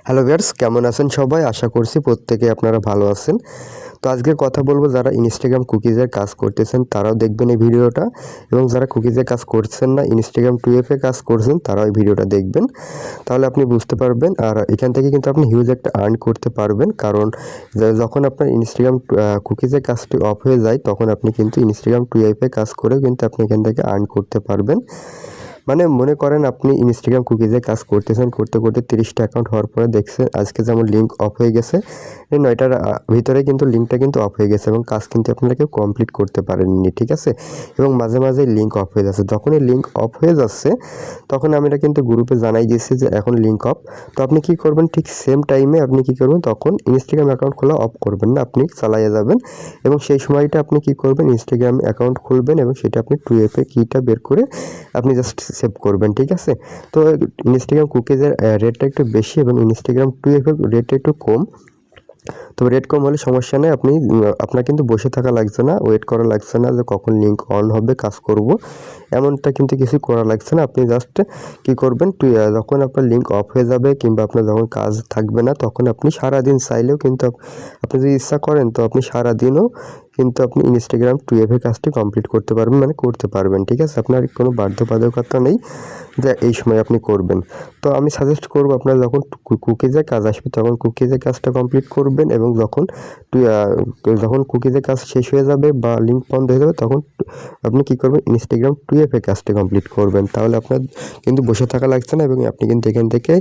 Hello viewers, কেমন আছেন সবাই? আশা করছি প্রত্যেকে আপনারা ভালো আছেন। তো আজকে কথা বলবো যারা ইনস্টাগ্রাম কুকিজের কাজ করতেছেন তারাও দেখবেন এই ভিডিওটা, এবং যারা কুকিজের কাজ করছেন না, ইনস্টাগ্রাম 2FA এ কাজ করছেন তারাও এই ভিডিওটা দেখবেন। তাহলে আপনি বুঝতে পারবেন, আর এখান থেকে কিন্তু আপনি হিউজ একটা আর্ন করতে পারবেন। কারণ যখন আপনার ইনস্টাগ্রাম কুকিজের কাজটি অফ হয়ে যায় তখন আপনি কিন্তু ইনস্টাগ্রাম 2FA কাজ করেও কিন্তু আপনি এখান থেকে আর্ন করতে পারবেন। মানে মনে করেন আপনি ইনস্টাগ্রাম কুকিজে কাজ করতেছেন, করতে করতে 30টা অ্যাকাউন্ট হওয়ার পরে দেখছেন আজকে যেমন লিঙ্ক অফ হয়ে গেছে, এই 9টার ভিতরে কিন্তু লিঙ্কটা কিন্তু অফ হয়ে গেছে এবং কাজ কিন্তু আপনারা কেউ কমপ্লিট করতে পারেননি, ঠিক আছে? এবং মাঝে মাঝে লিঙ্ক অফ হয়ে যাচ্ছে। যখন এই লিঙ্ক অফ হয়ে যাচ্ছে তখন আমরা কিন্তু গ্রুপে জানাই দিয়েছি যে এখন লিঙ্ক অফ। তো আপনি কি করবেন, ঠিক সেম টাইমে আপনি কি করবেন, তখন ইনস্টাগ্রাম অ্যাকাউন্ট খোলা অফ করবেন না, আপনি চালাইয়ে যাবেন এবং সেই সময়টা আপনি কি করবেন, ইনস্টাগ্রাম অ্যাকাউন্ট খুলবেন এবং সেটা আপনি 2FA কিটা বের করে আপনি জাস্ট সেভ করবেন, ঠিক আছে? তো ইনস্টাগ্রাম কুকিজের রেটটা একটু বেশি এবং ইনস্টাগ্রাম 2FA রেটটা একটু কম। তবে রেট কম হলে সমস্যা নেই, আপনি আপনার কিন্তু বসে থাকা লাগছে না, ওয়েট করা লাগছে না যে কখন লিঙ্ক অন হবে কাজ করব, এমনটা কিন্তু কিছু করা লাগছে না। আপনি জাস্ট কী করবেন, যখন আপনার লিঙ্ক অফ হয়ে যাবে কিংবা আপনার যখন কাজ থাকবে না তখন আপনি সারাদিন চাইলেও কিন্তু আপনি যদি ইচ্ছা করেন তো আপনি সারাদিনও কিন্তু আপনি ইনস্টাগ্রাম 2FA কাজটি কমপ্লিট করতে পারবেন, মানে করতে পারবেন, ঠিক আছে? আপনার কোনো বাধ্যবাধকতা নেই যে এই সময় আপনি করবেন। তো আমি সাজেস্ট করব আপনারা যখন কুকিজের কাজ আসবে তখন কুকিজের কাজটা কমপ্লিট করবেন, এবং যখন কুকিজের কাজ শেষ হয়ে যাবে বা লিঙ্ক বন্ধ হয়ে যাবে তখন আপনি কি করবেন, ইনস্টাগ্রাম 2FA কাজটা কমপ্লিট করবেন। তাহলে আপনার কিন্তু বসে থাকা লাগছে না এবং আপনি কিন্তু এখান থেকে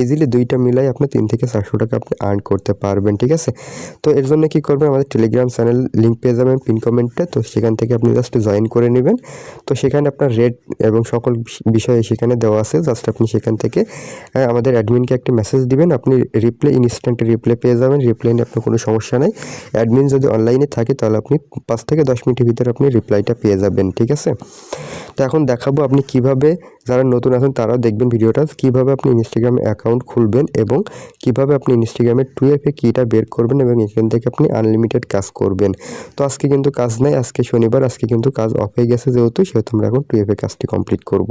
ইজিলি দুইটা মিলাই আপনার 3 থেকে 400 টাকা আপনি আর্ন করতে পারবেন, ঠিক আছে? তো এর জন্য কি করবেন, আমাদের টেলিগ্রাম চ্যানেল লিঙ্ক পেয়ে যাবেন পিন কমেন্টে, তো সেখান থেকে আপনি জাস্ট জয়েন করে নেবেন। তো সেখানে আপনার রেট এবং সকল বিষয়ে সেখানে দেওয়া আছে, জাস্ট আপনি সেখান থেকে আমাদের অ্যাডমিনকে একটি মেসেজ দিবেন, আপনি ইনস্ট্যান্ট রিপ্লাই পেয়ে যাবেন। রিপ্লাই নিয়ে আপনার কোনো সমস্যা নাই, অ্যাডমিন যদি অনলাইনে থাকে তাহলে আপনি 5 থেকে 10 মিনিটের ভিতরে আপনি রিপ্লাইটা পেয়ে যাবেন, ঠিক আছে? তো এখন দেখাবো আপনি কিভাবে, যারা নতুন আছেন তারাও দেখবেন ভিডিওটা, কিভাবে আপনি ইনস্টাগ্রামে অ্যাকাউন্ট খুলবেন এবং কিভাবে আপনি ইনস্টাগ্রামের 2FA কিটা বের করবেন এবং এখান থেকে আপনি আনলিমিটেড কাজ করবেন। তো আজকে কিন্তু কাজ নাই, আজকে শনিবার, আজকে কিন্তু কাজ অফ হয়ে গেছে সেহেতু আমরা এখন 2FA কাজটি কমপ্লিট করব।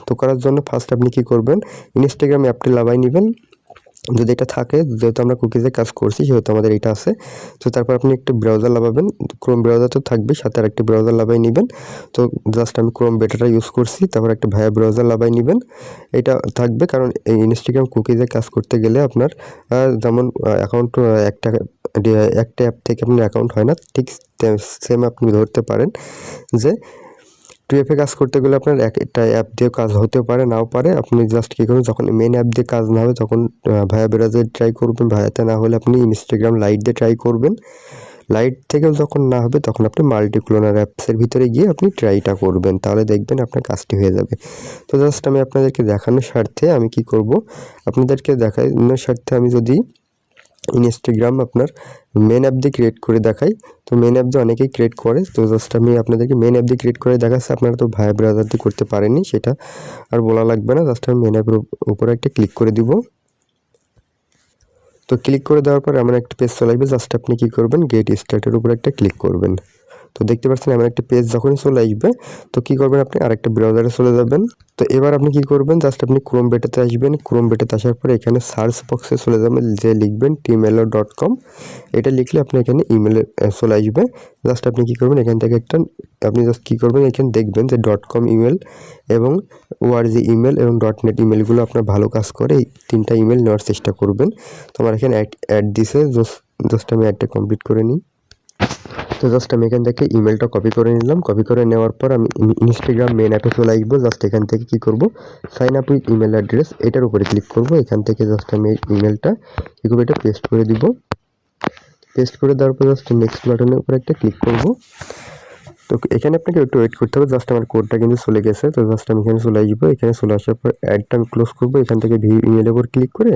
তো করার জন্য ফার্স্ট আপনি কি করবেন, ইনস্টাগ্রাম অ্যাপটি লাগাই নেবেন যদি এটা থাকে, যেহেতু আমরা কুকিজে কাজ করছি সেহেতু আমাদের এটা আছে। তো তারপর আপনি একটা ব্রাউজার লাগাবেন, ক্রোম ব্রাউজার তো থাকবেই, সাথে আরেকটি ব্রাউজার লাগাই নেবেন। তো জাস্ট আমি ক্রোম বেটাটা ইউজ করছি, তারপর একটা ভায়া ব্রাউজার লাগাই নেবেন, এটা থাকবে। কারণ এই ইনস্টাগ্রাম কুকিজে কাজ করতে গেলে আপনার যেমন অ্যাকাউন্ট একটা অ্যাপ থেকে আপনার অ্যাকাউন্ট হয় না, ঠিক সেম আপনি ধরতে পারেন যে 2FA কাজ করতে গেলে আপনার একটা অ্যাপ দিয়ে কাজ হতেও পারে, নাও পারে। আপনি জাস্ট কী করবেন, যখন মেন অ্যাপ দিয়ে কাজ না হবে তখন ভায়া ব্রাউজার ট্রাই করবেন, ভায়াতে না হলে আপনি ইনস্টাগ্রাম লাইট দিয়ে ট্রাই করবেন। লাইট থেকেও যখন না হবে তখন আপনি মাল্টিক্লোনার অ্যাপসের ভিতরে গিয়ে আপনি ট্রাইটা করবেন, তাহলে দেখবেন আপনার কাজটি হয়ে যাবে। তো জাস্ট আমি আপনাদেরকে দেখানোর স্বার্থে আমি কি করব, আপনাদেরকে দেখানোর স্বার্থে আমি যদি ইনস্টাগ্রাম আপনার মেন অ্যাপ দিয়ে ক্রিয়েট করে দেখাই, তো মেন অ্যাপ দিয়ে অনেকেই ক্রিয়েট করে, তো জাস্ট আমি আপনাদেরকে মেন অ্যাপ দিয়ে ক্রিয়েট করে দেখাচ্ছি। আপনারা তো ভায়া ব্রাউজার দিয়ে করতে পারেননি, সেটা আর বলা লাগবে না। জাস্ট আমি মেন অ্যাপের উপরে একটা ক্লিক করে দিব। তো ক্লিক করে দেওয়ার পর এমন একটা পেজ চলে আসবে, জাস্ট আপনি কী করবেন, গেট স্টার্টের উপরে একটা ক্লিক করবেন। তো দেখতে পাচ্ছেন এমন একটা পেজ যখনই চলে আসবে তো কী করবেন, আপনি আরেকটা ব্রাউজারে চলে যাবেন। তো এবার আপনি কি করবেন, জাস্ট আপনি ক্রোম বেটাতে আসবেন। ক্রোম বেটাতে আসার পরে এখানে সার্চ বক্সে চলে যাবেন, যে লিখবেন tmail.com, এটা লিখলে আপনি এখানে ইমেলে চলে আসবে। জাস্ট আপনি কী করবেন, এখান থেকে আপনি জাস্ট কী করবেন, এখানে দেখবেন যে .com ইমেল এবং org ইমেল এবং .net ইমেলগুলো আপনার ভালো কাজ করে, এই 3টা ইমেল নেওয়ার চেষ্টা করবেন। তো আমার এখানে অ্যাড দিছে, জাস্ট আমি অ্যাডটা কমপ্লিট করে নিই। তো জাস্ট আমি এখান থেকে ইমেলটা কপি করে নিলাম, কপি করে নেওয়ার পর আমি ইনস্টাগ্রাম মেন অ্যাপে চলে আসবো। জাস্ট এখান থেকে কি করব, sign up with email address, এটার উপরে ক্লিক করব। এখান থেকে জাস্ট আমি ইমেলটা কী করবো, এটা পেস্ট করে দিব। পেস্ট করে দেওয়ার পর জাস্ট নেক্সট বাটনের উপরে একটা ক্লিক করব। তো এখানে আপনাকে একটু ওয়েট করতে হবে, জাস্ট আমার কোডটা কিন্তু চলে গেছে। তো জাস্ট আমি এখানে চলে আসবো, এখানে চলে আসার পর অ্যাডটা আমি ক্লোজ করবো। এখান থেকে ভিউ ইমেলের উপর ক্লিক করে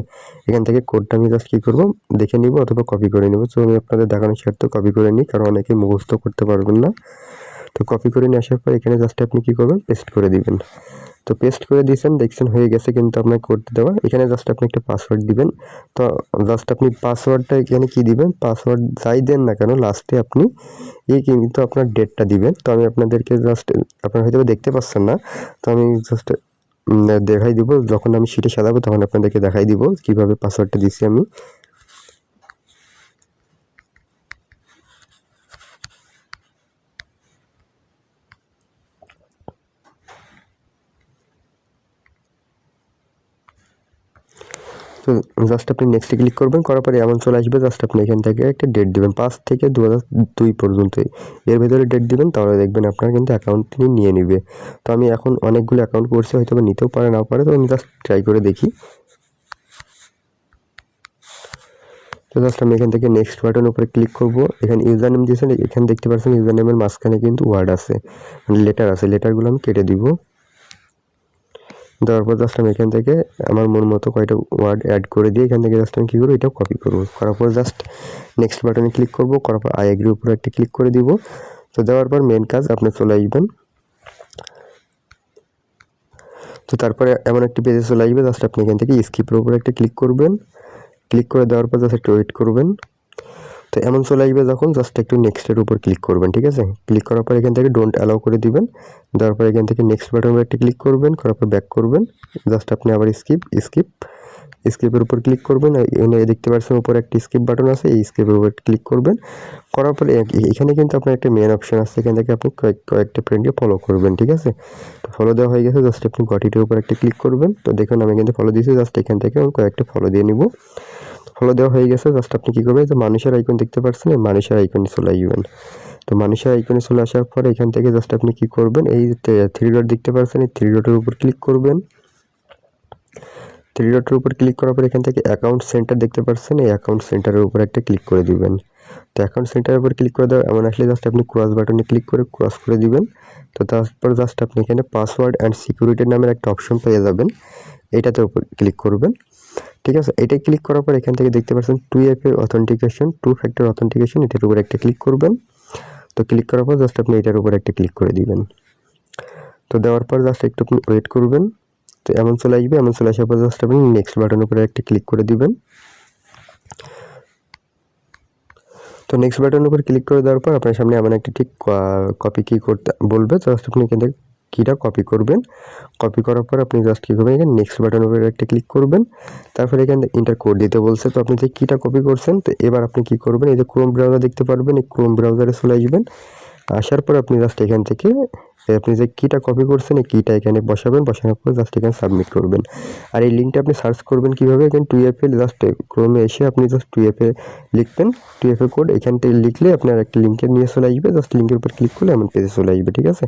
এখান থেকে কোডটা আমি জাস্ট কী করবো, দেখে নিব অথবা কপি করে নেব। তো আমি আপনাদের দেখানোর স্বার্থে কপি করে নিই, কারণ অনেকে মুখস্থ করতে পারবেন না। তো কপি করে নিয়ে আসার পর এখানে জাস্ট আপনি কী করবেন, পেস্ট করে দিবেন। তো পেস্ট করে দিয়েছেন, দেখছেন হয়ে গেছে কিন্তু আপনার কোডটা দেওয়া। এখানে জাস্ট আপনি একটা পাসওয়ার্ড দিবেন। তো জাস্ট আপনি পাসওয়ার্ডটা এখানে কী দিবেন, পাসওয়ার্ড যাই দেন না কেন লাস্টে আপনি কিন্তু আপনার ডেটটা দিবেন। তো আমি আপনাদেরকে জাস্ট, আপনারা হয়তো দেখতে পাচ্ছেন না, তো আমি জাস্ট দেখাই দিব, যখন আমি শিটে সাজাবো তখন আপনাদেরকে দেখাই দিব কীভাবে পাসওয়ার্ডটা দিচ্ছি আমি। তো জাস্ট আপনি নেক্সটে ক্লিক করবেন, করার পরে এমন চলে আসবে, জাস্ট আপনি এখান থেকে একটা ডেট দেবেন 5 থেকে 2002 পর্যন্ত, এর ভেতরে ডেট দিবেন, তাহলে দেখবেন আপনার কিন্তু অ্যাকাউন্টটি নিয়ে নিবে। তো আমি এখন অনেকগুলো অ্যাকাউন্ট করছি, হয়তো বা নিতেও পারে নাও পারে, তো আমি জাস্ট ট্রাই করে দেখি। তো জাস্ট আমি এখান থেকে নেক্সট বাটনের উপরে ক্লিক করব। এখানে ইউজার নেম দিয়েছেন, এখানে দেখতে পাচ্ছেন ইউজার নেমের মাঝখানে কিন্তু ওয়ার্ড আছে, মানে লেটার আছে, লেটারগুলো আমি কেটে দিব। দেওয়ার পর জাস্ট আমি এখান থেকে আমার মন মতো কয়টা ওয়ার্ড অ্যাড করে দিয়ে এখান থেকে জাস্ট আমি কী করবো, এটাও কপি করবো। করার পর জাস্ট নেক্সট বাটনে ক্লিক করব, করার পর আই এগ্রির উপরে একটা ক্লিক করে দিব। তো দেওয়ার পর মেন কাজ আপনি চলে আসবেন। তো তারপরে এমন একটি পেজে চলে আসবে, জাস্ট আপনি এখান থেকে স্কিপের উপরে একটা ক্লিক করবেন। ক্লিক করে দেওয়ার পর জাস্ট একটু ওয়েট করবেন। তো এমন চলে আসবে যখন, জাস্ট একটু নেক্সটের উপর ক্লিক করবেন, ঠিক আছে। ক্লিক করার পর এখান থেকে ডোন্ট অ্যালাউ করে দিবেন। দেওয়ার পর এখান থেকে নেক্সট বাটনের একটা ক্লিক করবেন, করার পর ব্যাক করবেন। জাস্ট আপনি আবার স্কিপের উপর ক্লিক করবেন। এখানে দেখতে পাচ্ছেন উপরে একটা স্কিপ বাটন আছে, এই স্কিপের উপর ক্লিক করবেন। করার পরে এখানে কিন্তু আপনার একটা মেন অপশন আছে, এখান থেকে আপনি কয়েকটা ফ্রেন্ডকে ফলো করবেন, ঠিক আছে। তো ফলো দেওয়া হয়ে গেছে, জাস্ট আপনি গটিটির উপর একটা ক্লিক করবেন। তো দেখুন আমি কিন্তু ফলো দিয়েছি, জাস্ট এখান থেকে আমি কয়েকটা ফলো দিয়ে নিব। ফলো দেওয়া হয়ে গেছে, জাস্ট আপনি কী করবেন, যে মানুষের আইকন দেখতে পাচ্ছেন, এই মানুষের আইকনে চলে আসবেন। তো মানুষের আইকনে চলে আসার পরে এখান থেকে জাস্ট আপনি কী করবেন, এই 3 ডট দেখতে পাচ্ছেন, এই 3 ডটের উপর ক্লিক করবেন। 3 ডটের উপর ক্লিক করার পর এখান থেকে অ্যাকাউন্ট সেন্টার দেখতে পাচ্ছেন, এই অ্যাকাউন্ট সেন্টারের উপর একটা ক্লিক করে দিবেন। তো অ্যাকাউন্ট সেন্টারের উপর ক্লিক করে দেওয়া এমন আসলে জাস্ট আপনি ক্রস বাটনে ক্লিক করে ক্রস করে দিবেন। তো তারপর জাস্ট আপনি এখানে পাসওয়ার্ড অ্যান্ড সিকিউরিটি নামের একটা অপশন পেয়ে যাবেন, এইটাতে উপর ক্লিক করবেন, ঠিক আছে। এটাই ক্লিক করার পর এখান থেকে দেখতে পাচ্ছেন 2FA অথেন্টিকেশন, 2 ফ্যাক্টর অথেন্টিকেশন, এটার উপর একটা ক্লিক করবেন। তো ক্লিক করার পর জাস্ট আপনি এটার উপর একটা ক্লিক করে দিবেন। তো দেওয়ার পর জাস্ট একটু আপনি ওয়েট করবেন। তো এমন চলে আসবে, এমন চলে আসার পর জাস্ট আপনি নেক্সট বাটনের উপরে একটা ক্লিক করে দিবেন। তো নেক্সট বাটনের উপর ক্লিক করে দেওয়ার পর আপনার সামনে এমন একটা ঠিক কপি কি করতে বলবে, জাস্ট আপনি এখান থেকে কিটা কপি করবেন। কপি করার পর আপনি জাস্ট কী করবেন, এখানে নেক্সট বাটনের উপরে একটা ক্লিক করবেন। তারপরে এখানে ইন্টার কোড দিতে বলছে, তো আপনি যে কিটা কপি করছেন, তো এবার আপনি কী করবেন, এই যে ক্রোম ব্রাউজার দেখতে পারবেন, এই ক্রোম ব্রাউজারে চলে আসবেন। আসার পর আপনি জাস্ট এখান থেকে আপনি যে কিটা কপি করছেন, এই কিটা এখানে বসাবেন, বসানোর পর জাস্ট এখানে সাবমিট করবেন। আর এই লিঙ্কটা আপনি সার্চ করবেন কীভাবে, এখানে 2FA জাস্ট ক্রোমে এসে আপনি জাস্ট 2FA লিখবেন, 2FA কোড এখান থেকে লিখলে আপনার একটা লিঙ্কে নিয়ে চলে আসবে, জাস্ট লিঙ্কের উপর ক্লিক করলে এমন পেজে চলে আসবে, ঠিক আছে।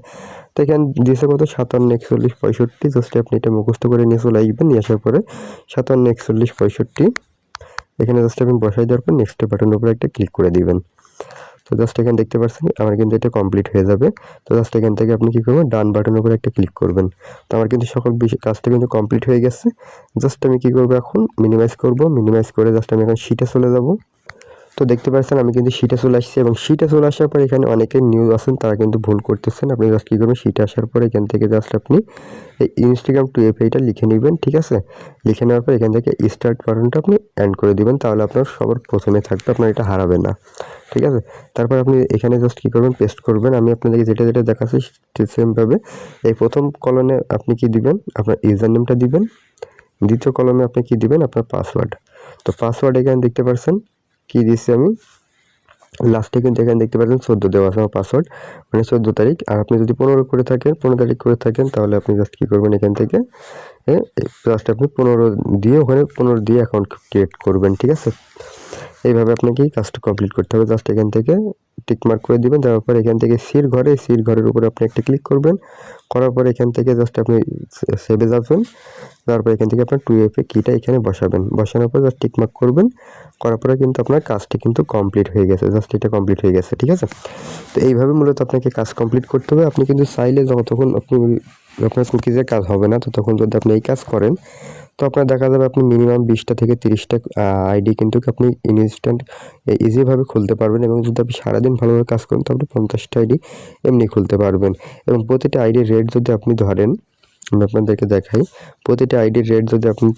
তো এখানে দিয়েছে কত 57, 41, 65, জাস্ট আপনি এটা মুখস্থ করে নিয়ে চলে আসবেন। নিয়ে আসার পরে 57, 41, 65 এখানে জাস্ট আপনি বসাই দেওয়ার পর নেক্সট বাটনের উপরে একটা ক্লিক করে দিবেন। তো জাস্ট এখানে দেখতে পাচ্ছেন আমার কিন্তু এটা কমপ্লিট হয়ে যাবে। তো জাস্ট এখান থেকে আপনি কী করবেন, ডান বাটনের উপরে একটা ক্লিক করবেন। তো আমার কিন্তু সকল কাজটা কিন্তু কমপ্লিট হয়ে গেছে। জাস্ট আমি কী করবো, এখন মিনিমাইজ করব, মিনিমাইজ করে জাস্ট আমি এখন শিটে চলে যাব। তো দেখতে পাচ্ছেন আমি কিন্তু শিটে চলে আসছি, এবং শিটে চলে আসার পর এখানে অনেকে নিউজ আছেন, তারা কিন্তু ভুল করতেছেন। আপনি জাস্ট কী করবেন, শিটে আসার পর এখান থেকে জাস্ট আপনি এই ইনস্টাগ্রাম 2FA এটা লিখে নেবেন, ঠিক আছে। লিখে নেওয়ার পর এখান থেকে স্টার্ট বাটনটা আপনি অ্যাড করে দিবেন, তাহলে আপনার সবার প্রথমে থাকবে, আপনার এটা হারাবে না, ঠিক আছে। তারপর আপনি এখানে জাস্ট কী করবেন, পেস্ট করবেন। আমি আপনাদেরকে যেটা যেটা দেখাচ্ছি সেমভাবে এই প্রথম কলমে আপনি কি দিবেন, আপনার ইউজার নেমটা দিবেন। দ্বিতীয় কলমে আপনি কি দিবেন, আপনার পাসওয়ার্ড। তো পাসওয়ার্ড এখানে দেখতে পাচ্ছেন কি দিচ্ছি আমি, লাস্টে কিন্তু এখানে দেখতে পাচ্ছেন 14 দেওয়া আছে আমার পাসওয়ার্ড, মানে 14 তারিখ। আর আপনি যদি 15 করে থাকেন, 15 তারিখ করে থাকেন, তাহলে আপনি জাস্ট কী করবেন, এখান থেকে জাস্ট আপনি 15 দিয়ে ওখানে 15 দিয়ে অ্যাকাউন্ট ক্রিয়েট করবেন, ঠিক আছে। এইভাবে আপনাকে কাজটা কমপ্লিট করতে হবে। জাস্ট এখান থেকে টিকমার্ক করে দিবেন, দেওয়ার পর এখান থেকে সির ঘরের উপরে আপনি একটা ক্লিক করবেন। করার পর এখান থেকে জাস্ট আপনি সেভে যাবেন। তারপর এখান থেকে আপনার 2FA কিটা এখানে বসাবেন, বসানোর পর জাস্ট টিকমার্ক করবেন। করার পরে কিন্তু আপনার কাজটি কিন্তু কমপ্লিট হয়ে গেছে, জাস্ট এটা কমপ্লিট হয়ে গেছে, ঠিক আছে। তো এইভাবে মূলত আপনাকে কাজ কমপ্লিট করতে হবে। আপনি কিন্তু চাইলে যতক্ষণ আপনি আপনার কুকিজের কাজ হবে না, তো তখন যদি আপনি এই কাজ করেন, তো আপনার দেখা যাবে আপনি মিনিমাম 20টা থেকে 30টা আইডি কিন্তু আপনি ইনস্ট্যান্ট ইজিভাবে খুলতে পারবেন। এবং যদি আপনি সারাদিন ভালোভাবে কাজ করেন, তো আপনি 50টা আইডি এমনি খুলতে পারবেন। এবং প্রতিটা আইডির রেট যদি আপনি ধরেন, আমি আপনাদেরকে দেখাই, প্রতিটা আইডির রেট যদি আপনি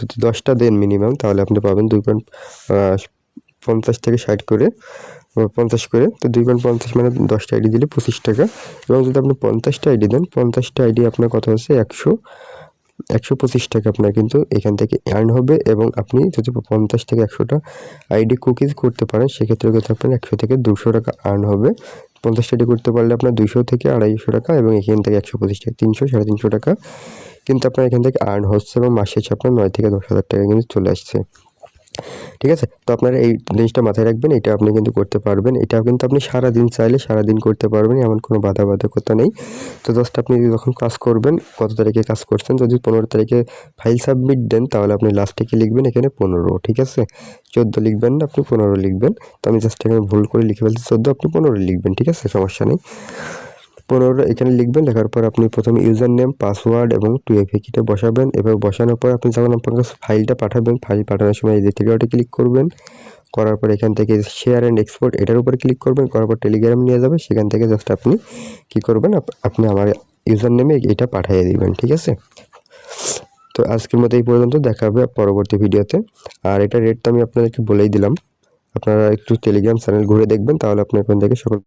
যদি 10টা দেন মিনিমাম, তাহলে আপনি পাবেন 2.50 থেকে 60 করে, 50 করে। তো 2.50 মানে 10টা আইডি দিলে 25 টাকা। এবং যদি আপনি 50টা আইডি দেন, 50টা আইডি আপনার কত হচ্ছে 125 টাকা আপনার কিন্তু এখান থেকে আর্ন হবে এবং আপনি যদি 50 থেকে 100টা আইডি কুকিজ করতে পারেন সেক্ষেত্রে কিন্তু আপনার 100 থেকে 200 টাকা আর্ন হবে। 50টা আইডি করতে পারলে আপনার 200 থেকে 250 টাকা এবং এখান থেকে 125 টাকা 300 350 টাকা কিন্তু আপনার এখান থেকে আর্ন হচ্ছে এবং মাস শেষে আপনার 9 থেকে 10,000 টাকা কিন্তু চলে আসছে। ঠিক আছে, তো আপনারা এই জিনিসটা মাথায় রাখবেন, এটা আপনি কিন্তু করতে পারবেন। এটাও কিন্তু আপনি সারাদিন চাইলে সারাদিন করতে পারবেন, এমন কোনো বাধ্যবাধকতা নেই। তো জাস্ট আপনি যখন কাজ করবেন, কত তারিখে কাজ করছেন, যদি 15 তারিখে ফাইল সাবমিট দেন তাহলে আপনি লাস্টে কি লিখবেন এখানে 15, ঠিক আছে? 14 লিখবেন না, আপনি 15 লিখবেন। তো আমি জাস্ট এখানে ভুল করে লিখে ফেলছি 14, আপনি 15 লিখবেন, ঠিক আছে? সমস্যা নেই। 15 এখানে লিখবেন। লেখার পর আপনি প্রথমে ইউজার নেম, পাসওয়ার্ড এবং 2FA কিটা বসাবেন এবং বসানোর পর আপনি যখন আপনার কাছে ফাইলটা পাঠাবেন, ফাইল পাঠানোর সময় এই যে 3 ডটে ক্লিক করবেন। করার পর এখান থেকে শেয়ার অ্যান্ড এক্সপোর্ট এটার উপরে ক্লিক করবেন। করার পর টেলিগ্রাম নিয়ে যাবে, সেখান থেকে জাস্ট আপনি কী করবেন, আপনি আমার ইউজার নেমে এটা পাঠিয়ে দিবেন, ঠিক আছে? তো আজকের মতো এই পর্যন্ত, দেখা হবে পরবর্তী ভিডিওতে। আর এটা রেট তো আমি আপনাদেরকে বলেই দিলাম, আপনারা একটু টেলিগ্রাম চ্যানেল ঘুরে দেখবেন, তাহলে আপনি এখান থেকে সকল